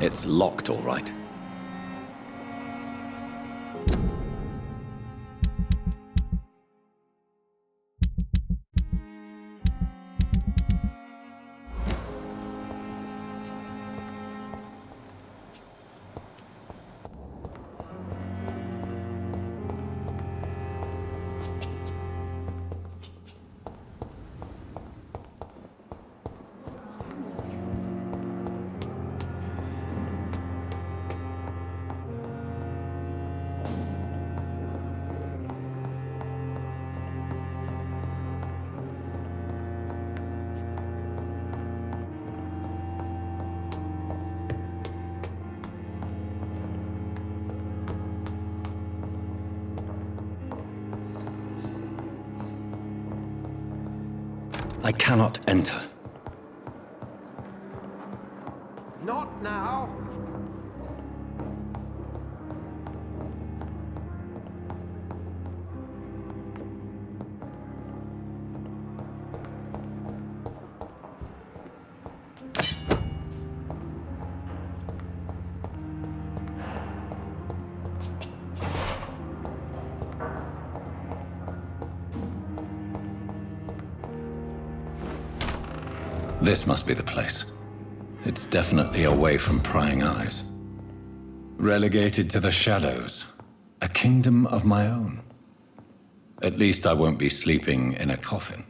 It's locked, all right. I cannot enter. Not now. This must be the place. It's definitely away from prying eyes. Relegated to the shadows. A kingdom of my own. At least I won't be sleeping in a coffin.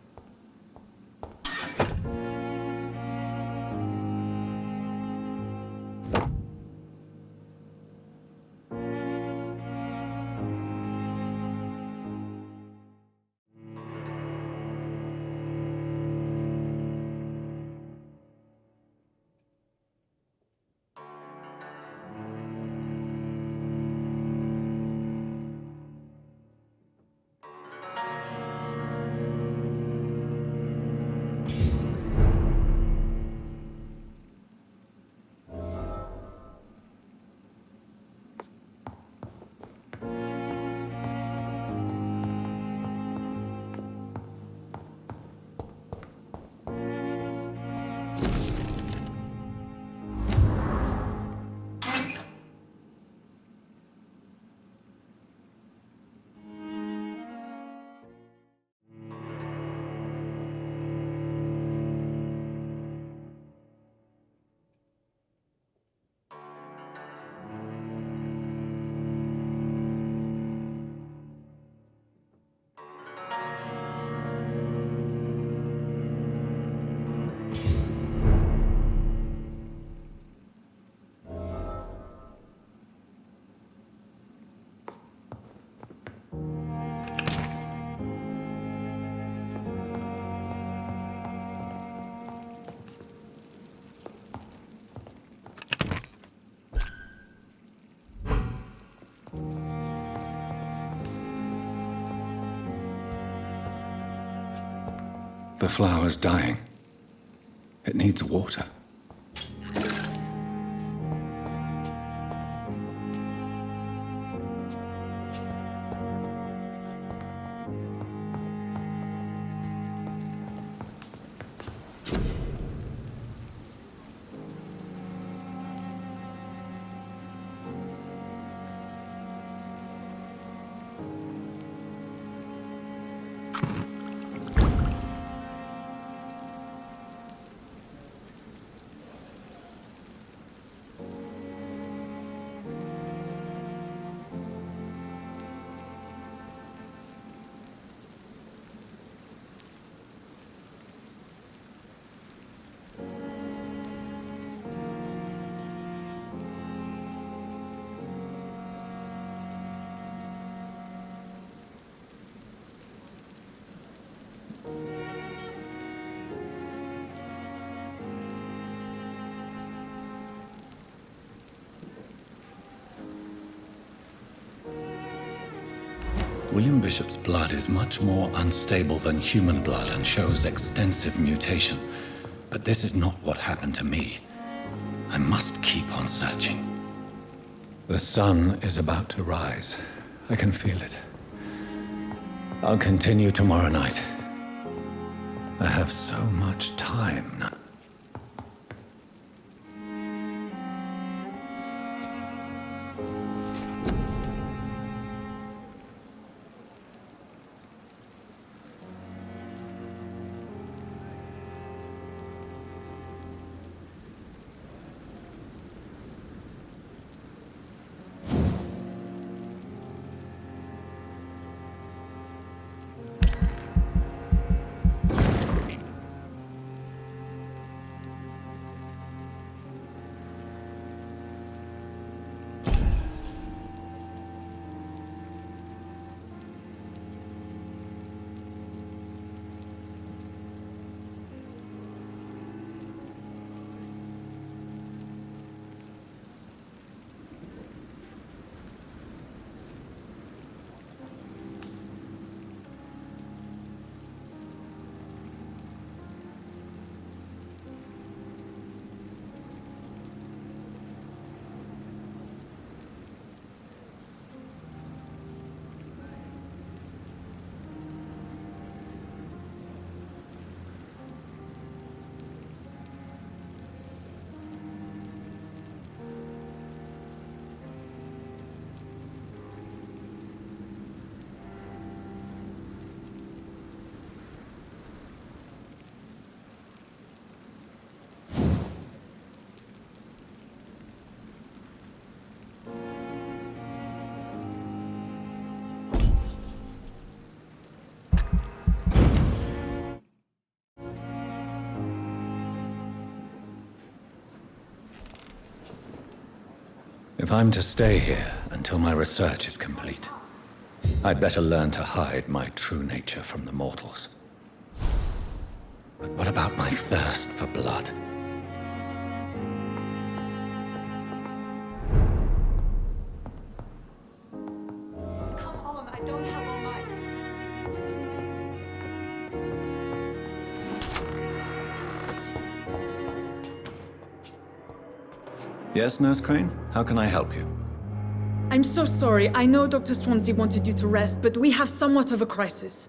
The flower's dying. It needs water. William Bishop's blood is much more unstable than human blood and shows extensive mutation. But this is not what happened to me. I must keep on searching. The sun is about to rise. I can feel it. I'll continue tomorrow night. I have so much time now. If I'm to stay here until my research is complete, I'd better learn to hide my true nature from the mortals. But what about my thirst for blood? Come on, I don't have all night. Yes, Nurse Crane? How can I help you? I'm so sorry. I know Dr. Swansea wanted you to rest, but we have somewhat of a crisis.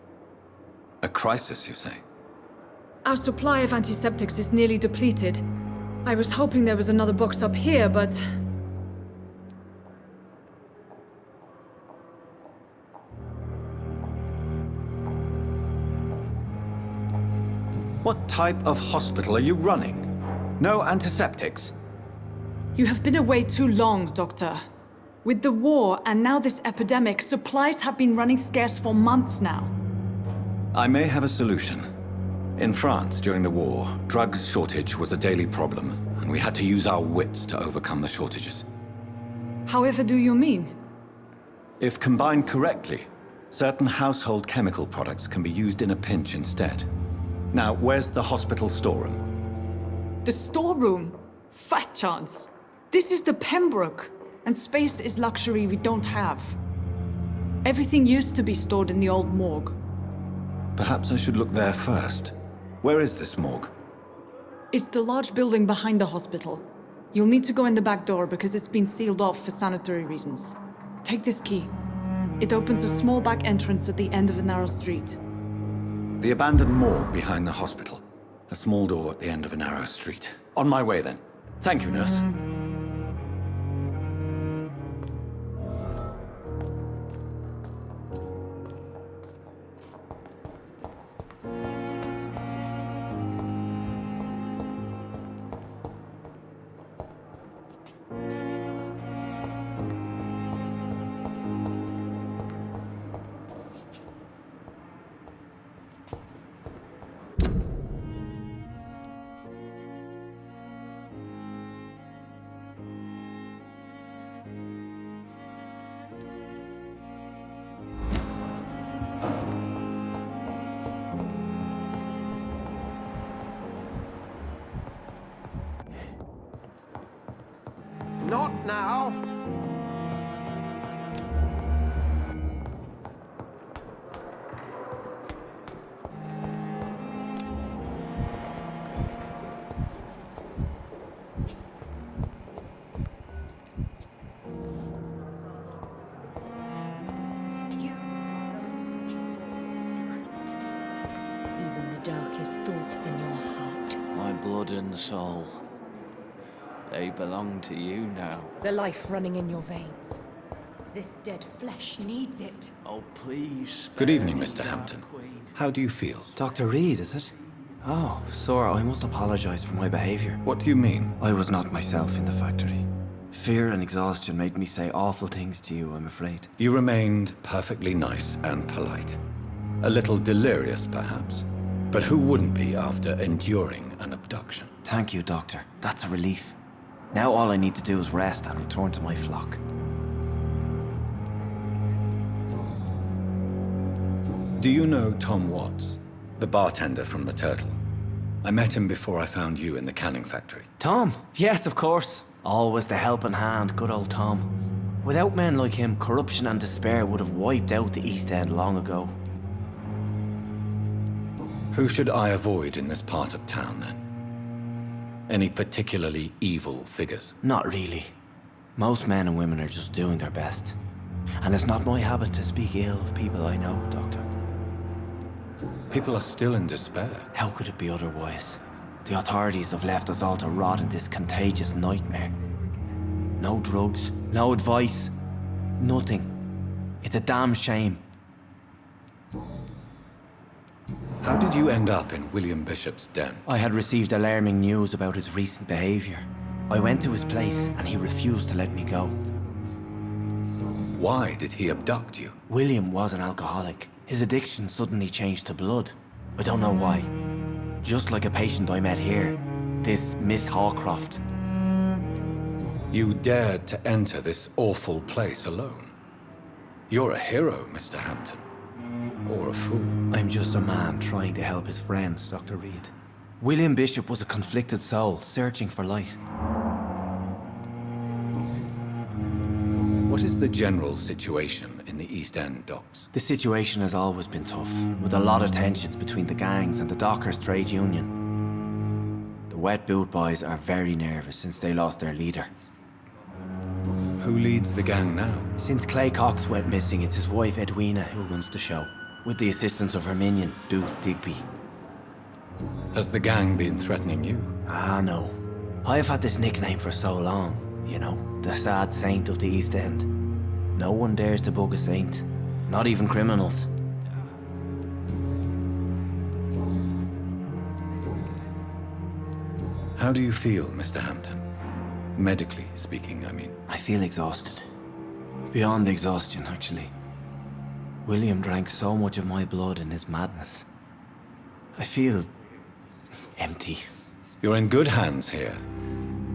A crisis, you say? Our supply of antiseptics is nearly depleted. I was hoping there was another box up here, but... What type of hospital are you running? No antiseptics? You have been away too long, Doctor. With the war and now this epidemic, supplies have been running scarce for months now. I may have a solution. In France, during the war, drugs shortage was a daily problem, and we had to use our wits to overcome the shortages. However do you mean? If combined correctly, certain household chemical products can be used in a pinch instead. Now, where's the hospital storeroom? The storeroom? Fat chance. This is the Pembroke, and space is luxury we don't have. Everything used to be stored in the old morgue. Perhaps I should look there first. Where is this morgue? It's the large building behind the hospital. You'll need to go in the back door because it's been sealed off for sanitary reasons. Take this key. It opens a small back entrance at the end of a narrow street. The abandoned morgue behind the hospital. A small door at the end of a narrow street. On my way then. Thank you, nurse. Not now. darkest thoughts in your heart. My blood and soul. They belong to you now. The life running in your veins. This dead flesh needs it. Oh, please. Good evening, spare me, Mr. Dark Hampton. Queen. How do you feel? Dr. Reed, is it? Oh, sir, I must apologize for my behavior. What do you mean? I was not myself in the factory. Fear and exhaustion made me say awful things to you, I'm afraid. You remained perfectly nice and polite. A little delirious, perhaps. But who wouldn't be after enduring an abduction? Thank you, Doctor. That's a relief. Now all I need to do is rest and return to my flock. Do you know Tom Watts, the bartender from the Turtle? I met him before I found you in the canning factory. Tom? Yes, of course. Always the helping hand, good old Tom. Without men like him, corruption and despair would have wiped out the East End long ago. Who should I avoid in this part of town, then? Any particularly evil figures? Not really. Most men and women are just doing their best. And it's not my habit to speak ill of people I know, Doctor. People are still in despair. How could it be otherwise? The authorities have left us all to rot in this contagious nightmare. No drugs, no advice, nothing. It's a damn shame. How did you end up in William Bishop's den? I had received alarming news about his recent behavior. I went to his place and he refused to let me go. Why did he abduct you? William was an alcoholic. His addiction suddenly changed to blood. I don't know why. Just like a patient I met here, this Miss Hawcroft. You dared to enter this awful place alone. You're a hero, Mr. Hampton. Or a fool. I'm just a man trying to help his friends, Dr. Reed. William Bishop was a conflicted soul, searching for light. What is the general situation in the East End docks? The situation has always been tough, with a lot of tensions between the gangs and the dockers' trade union. The Wet Boot Boys are very nervous since they lost their leader. Who leads the gang now? Since Clay Cox went missing, it's his wife Edwina who runs the show, with the assistance of her minion, Booth Digby. Has the gang been threatening you? Ah, no. I've had this nickname for so long, you know, the sad saint of the East End. No one dares to bug a saint, not even criminals. How do you feel, Mr. Hampton? Medically speaking, I mean. I feel exhausted. Beyond exhaustion, actually. William drank so much of my blood in his madness. I feel empty. You're in good hands here.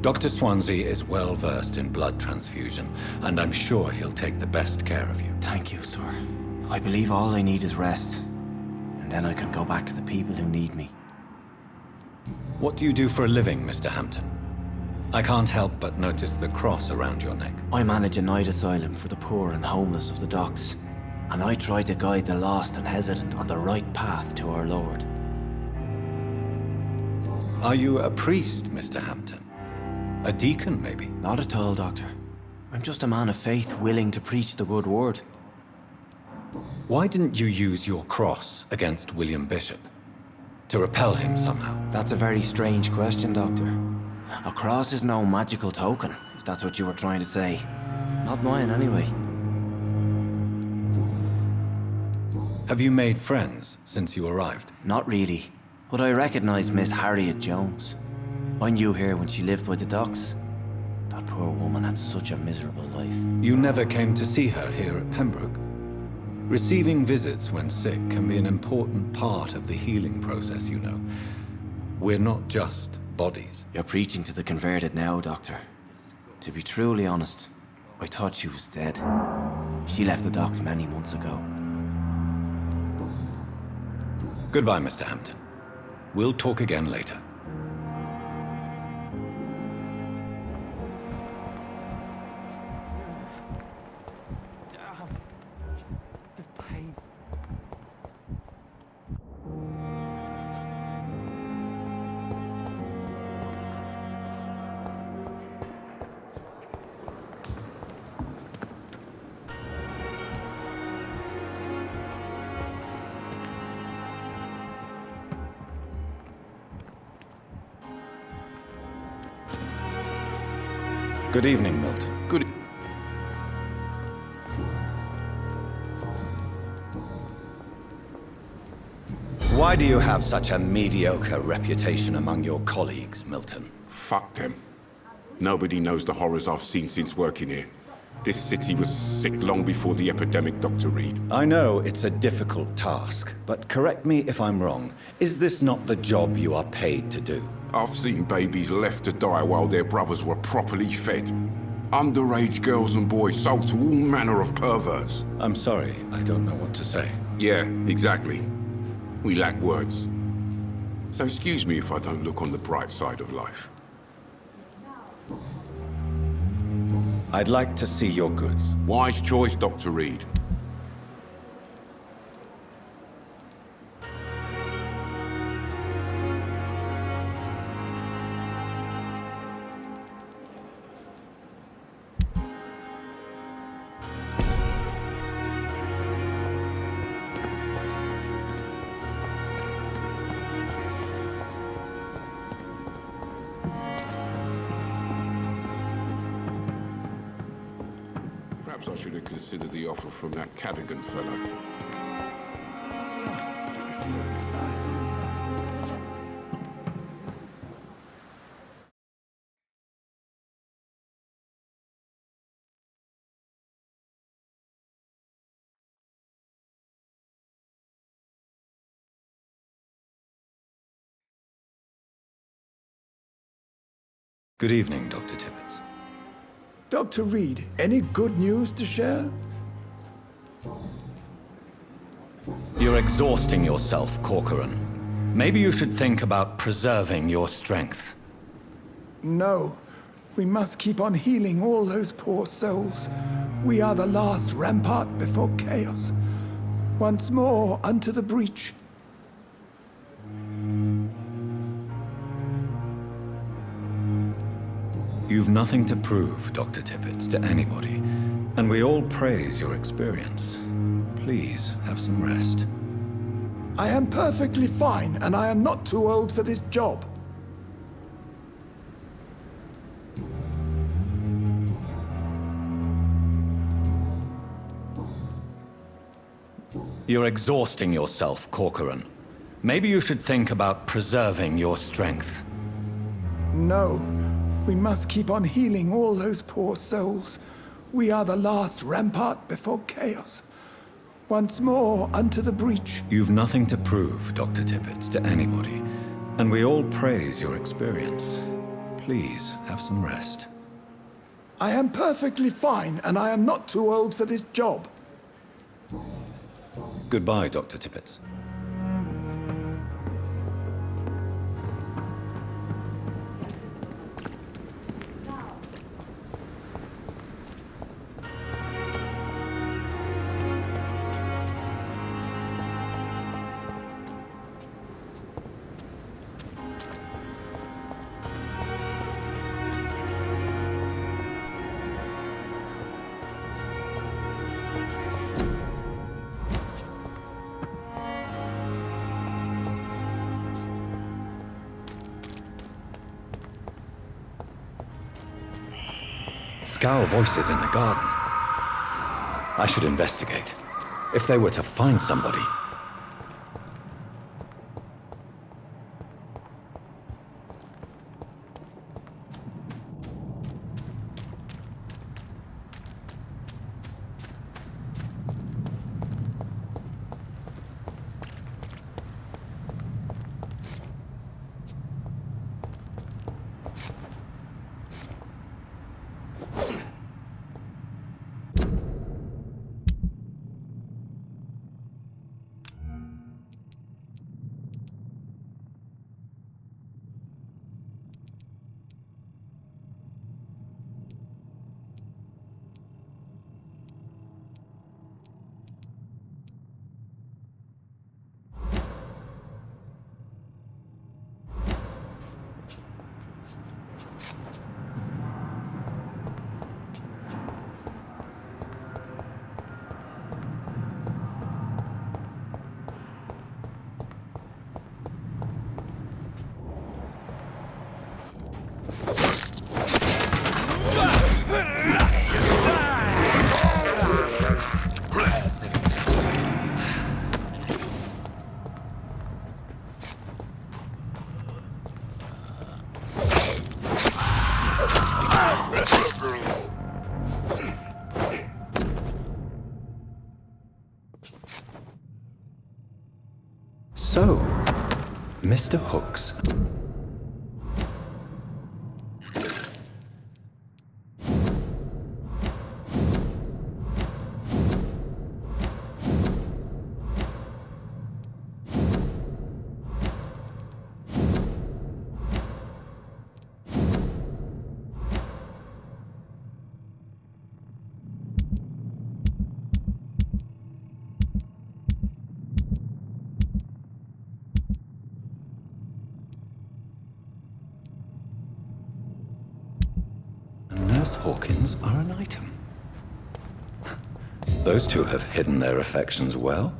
Dr. Swansea is well versed in blood transfusion, and I'm sure he'll take the best care of you. Thank you, sir. I believe all I need is rest. And then I can go back to the people who need me. What do you do for a living, Mr. Hampton? I can't help but notice the cross around your neck. I manage a night asylum for the poor and homeless of the docks. And I try to guide the lost and hesitant on the right path to our Lord. Are you a priest, Mr. Hampton? A deacon, maybe? Not at all, Doctor. I'm just a man of faith willing to preach the good word. Why didn't you use your cross against William Bishop? To repel him somehow? That's a very strange question, Doctor. A cross is no magical token, if that's what you were trying to say. Not mine, anyway. Have you made friends since you arrived? Not really, but I recognize Miss Harriet Jones. I knew her when she lived by the docks. That poor woman had such a miserable life. You never came to see her here at Pembroke? Receiving visits when sick can be an important part of the healing process, you know. We're not just bodies. You're preaching to the converted now, Doctor. To be truly honest, I thought she was dead. She left the docks many months ago. Goodbye, Mr. Hampton. We'll talk again later. Good evening, Milton. Good. Why do you have such a mediocre reputation among your colleagues, Milton? Fuck them. Nobody knows the horrors I've seen since working here. This city was sick long before the epidemic, Dr. Reed. I know it's a difficult task, but correct me if I'm wrong. Is this not the job you are paid to do? I've seen babies left to die while their brothers were properly fed. Underage girls and boys sold to all manner of perverts. I'm sorry, I don't know what to say. Yeah, exactly. We lack words. So excuse me if I don't look on the bright side of life. I'd like to see your goods. Wise choice, Dr. Reed. Perhaps I should have considered the offer from that Cadogan fellow. Good evening, Dr. Tibbets. Dr. Reed, any good news to share? You're exhausting yourself, Corcoran. Maybe you should think about preserving your strength. No. We must keep on healing all those poor souls. We are the last rampart before chaos. Once more unto the breach. You've nothing to prove, Dr. Tibbets, to anybody, and we all praise your experience. Please, have some rest. I am perfectly fine, and I am not too old for this job. You're exhausting yourself, Corcoran. Maybe you should think about preserving your strength. No. We must keep on healing all those poor souls. We are the last rampart before chaos. Once more unto the breach. You've nothing to prove, Dr. Tibbets, to anybody, and we all praise your experience. Please, have some rest. I am perfectly fine, and I am not too old for this job. Goodbye, Dr. Tibbets. Scowl voices in the garden. I should investigate. If they were to find somebody. So, Mr. Hooks. Nurse Hawkins are an item. Those two have hidden their affections well.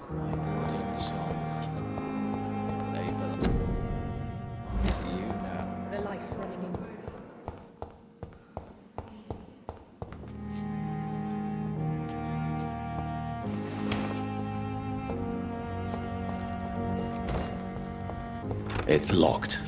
My blood and soul. They belong to you now. The life running in. It's locked.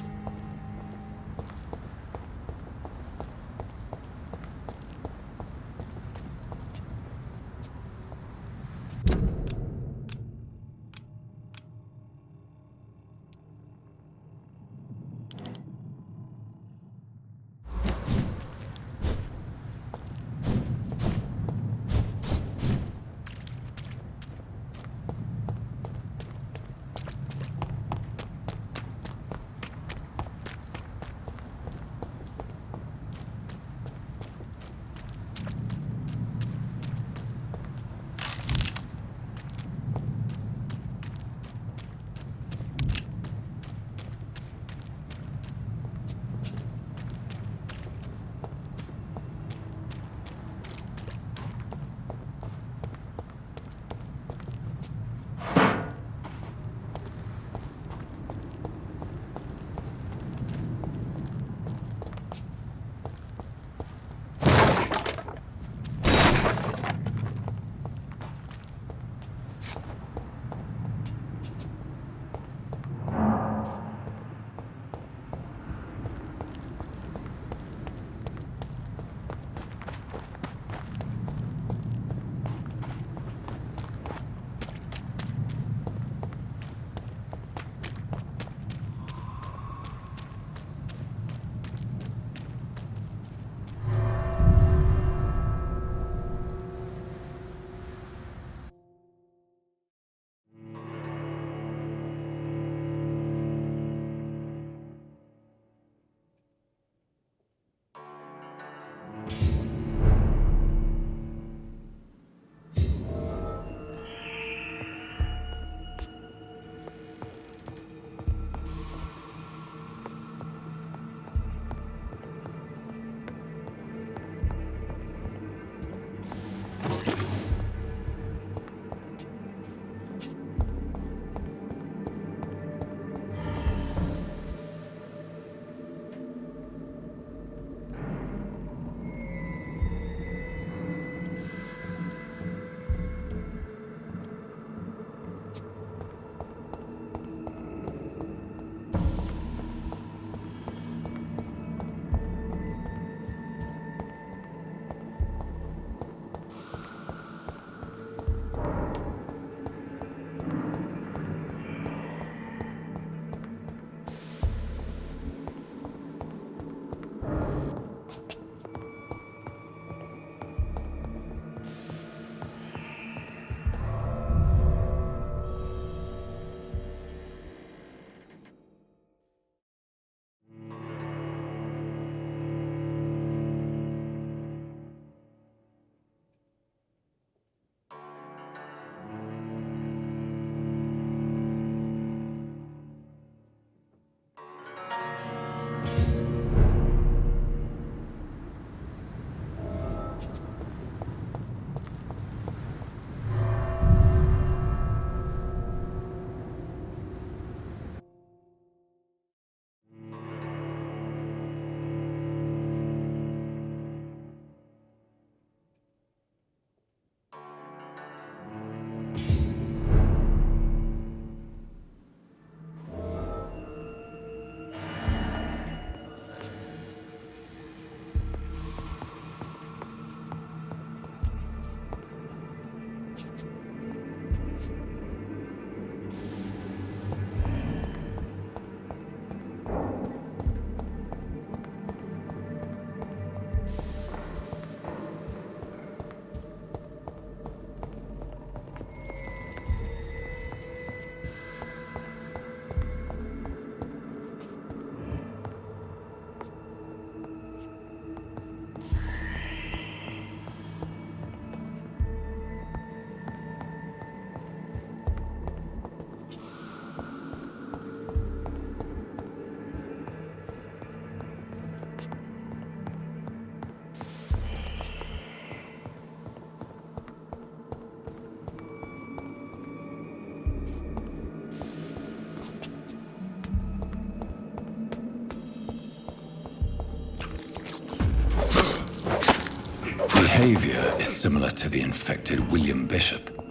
behavior is similar to the infected William Bishop.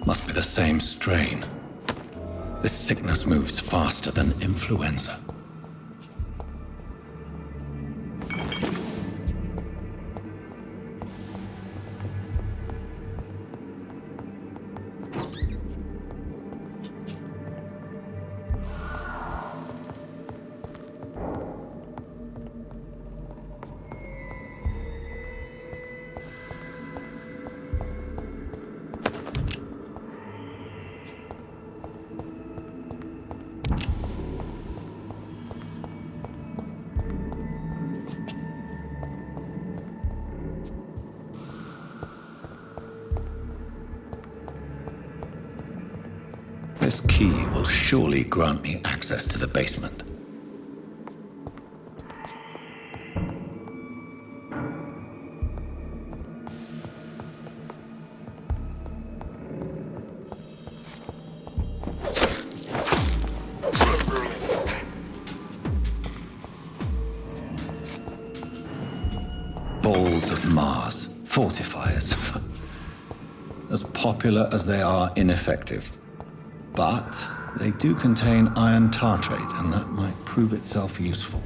Must be the same strain. This sickness moves faster than influenza. This key will surely grant me access to the basement. Balls of Mars, fortifiers. As popular as they are ineffective. But they do contain iron tartrate, and that might prove itself useful.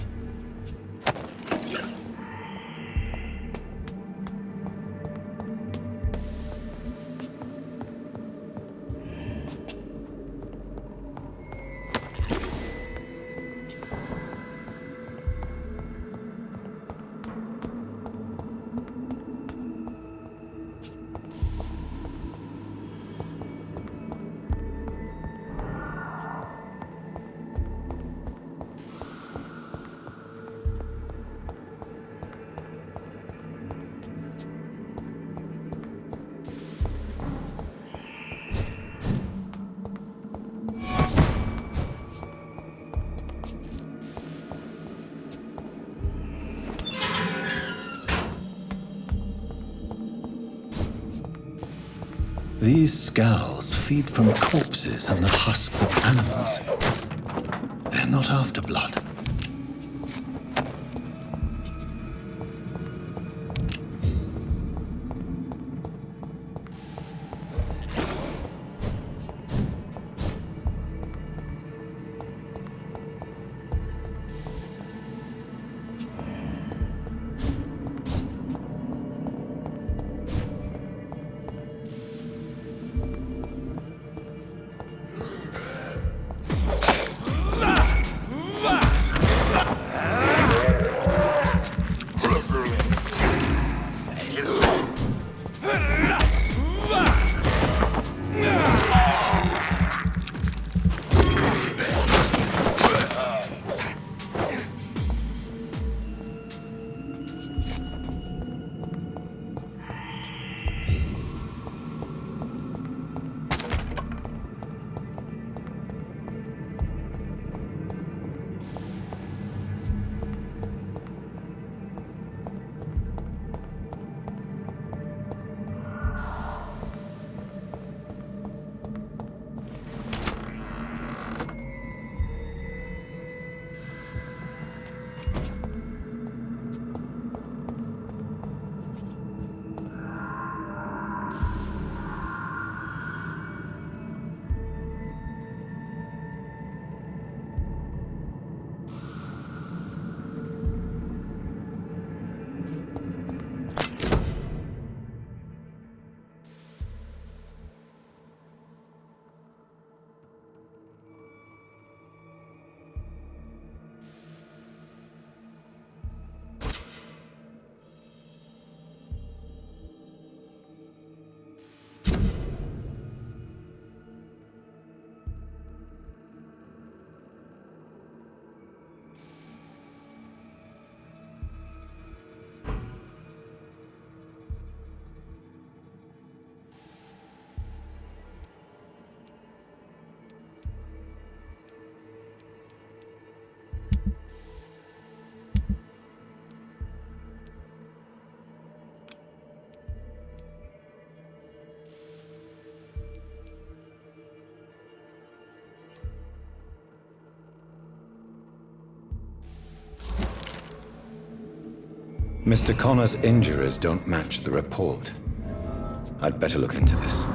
These skulls feed from corpses and the husks of animals. They're not after blood. Mr. Connor's injuries don't match the report. I'd better look into this.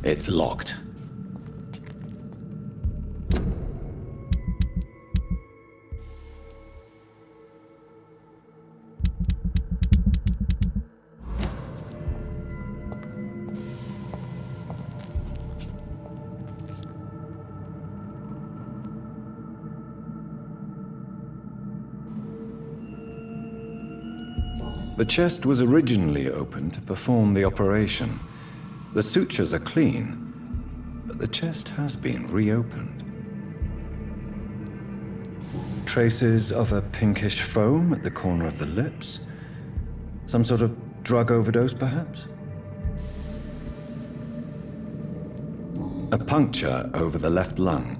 It's locked. The chest was originally opened to perform the operation. The sutures are clean, but the chest has been reopened. Traces of a pinkish foam at the corner of the lips. Some sort of drug overdose, perhaps? A puncture over the left lung,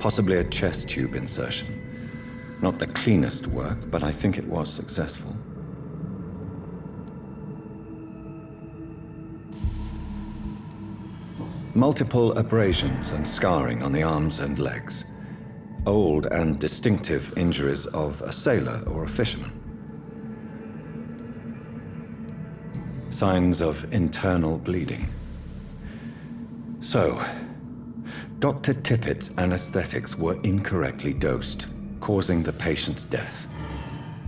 possibly a chest tube insertion. Not the cleanest work, but I think it was successful. Multiple abrasions and scarring on the arms and legs. Old and distinctive injuries of a sailor or a fisherman. Signs of internal bleeding. So, Dr. Tippett's anesthetics were incorrectly dosed, causing the patient's death.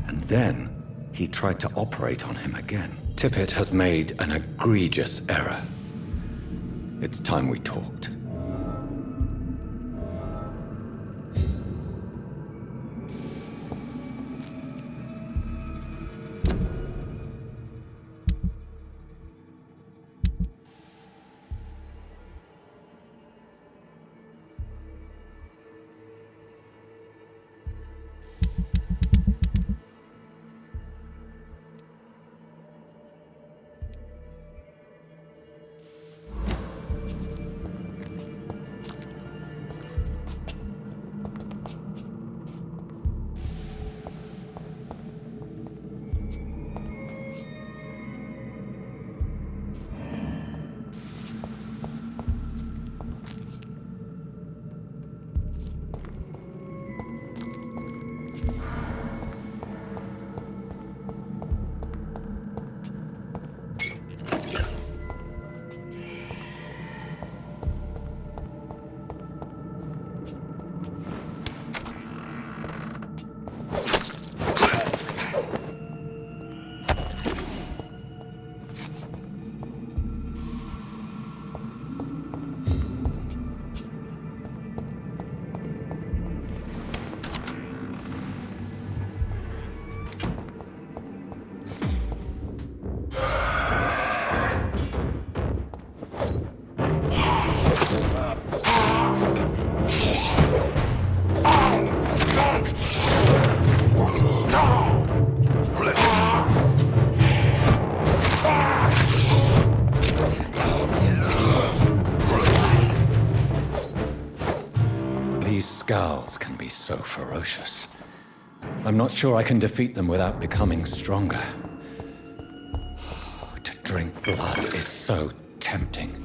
And then he tried to operate on him again. Tippett has made an egregious error. It's time we talked. Scowls can be so ferocious. I'm not sure I can defeat them without becoming stronger. To drink blood is so tempting.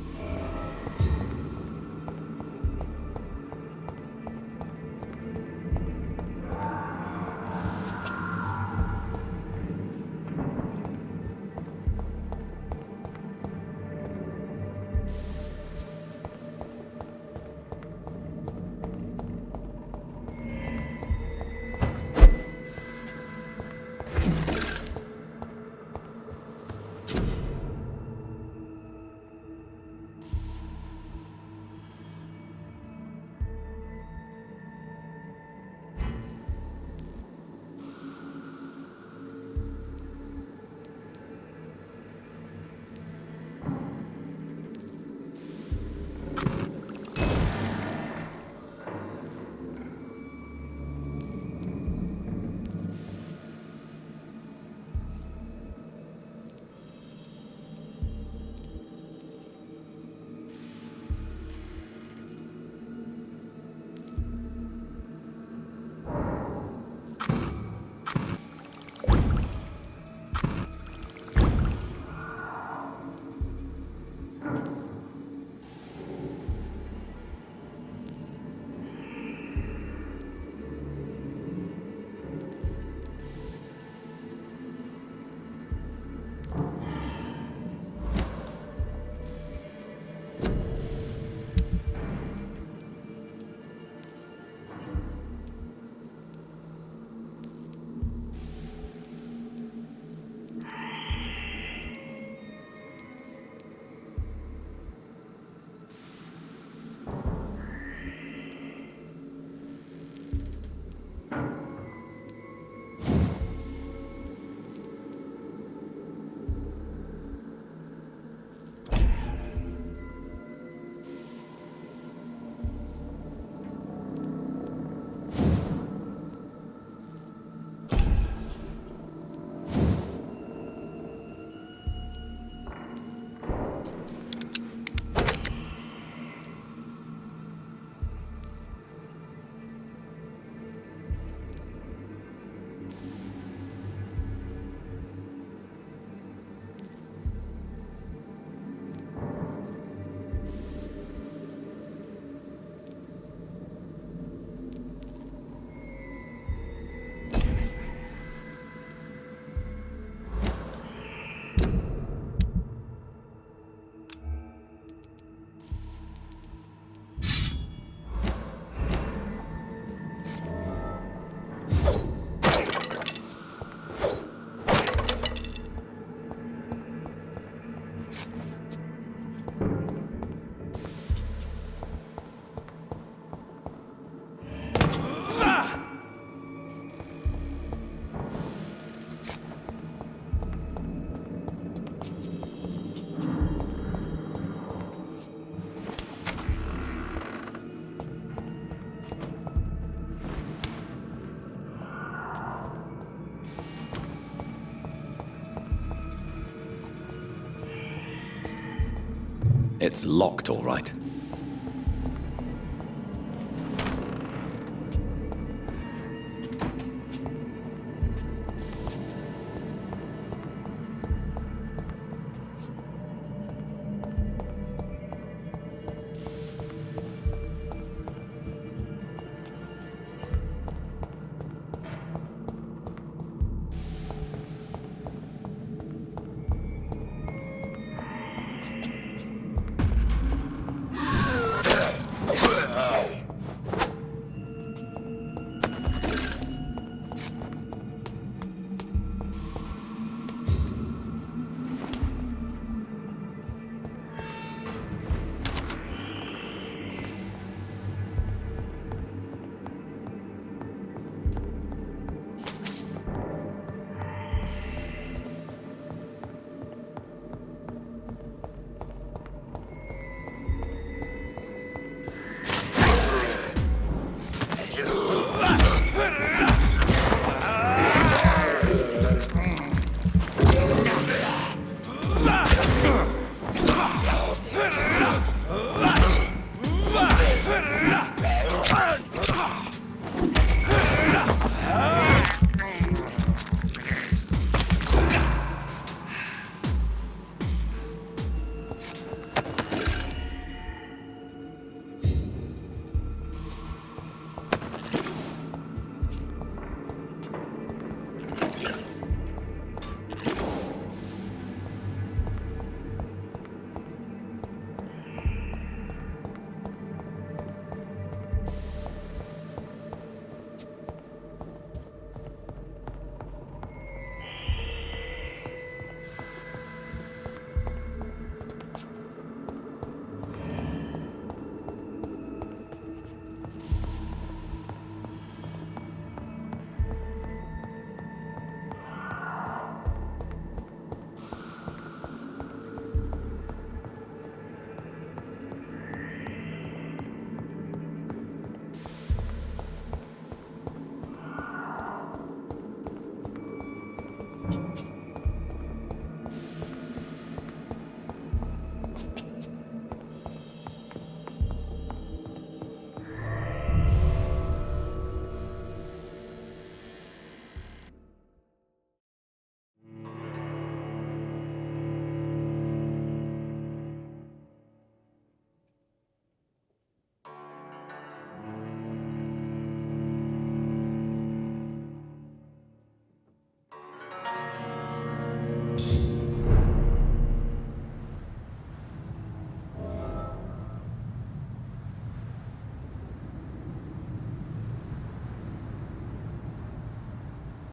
It's locked, all right.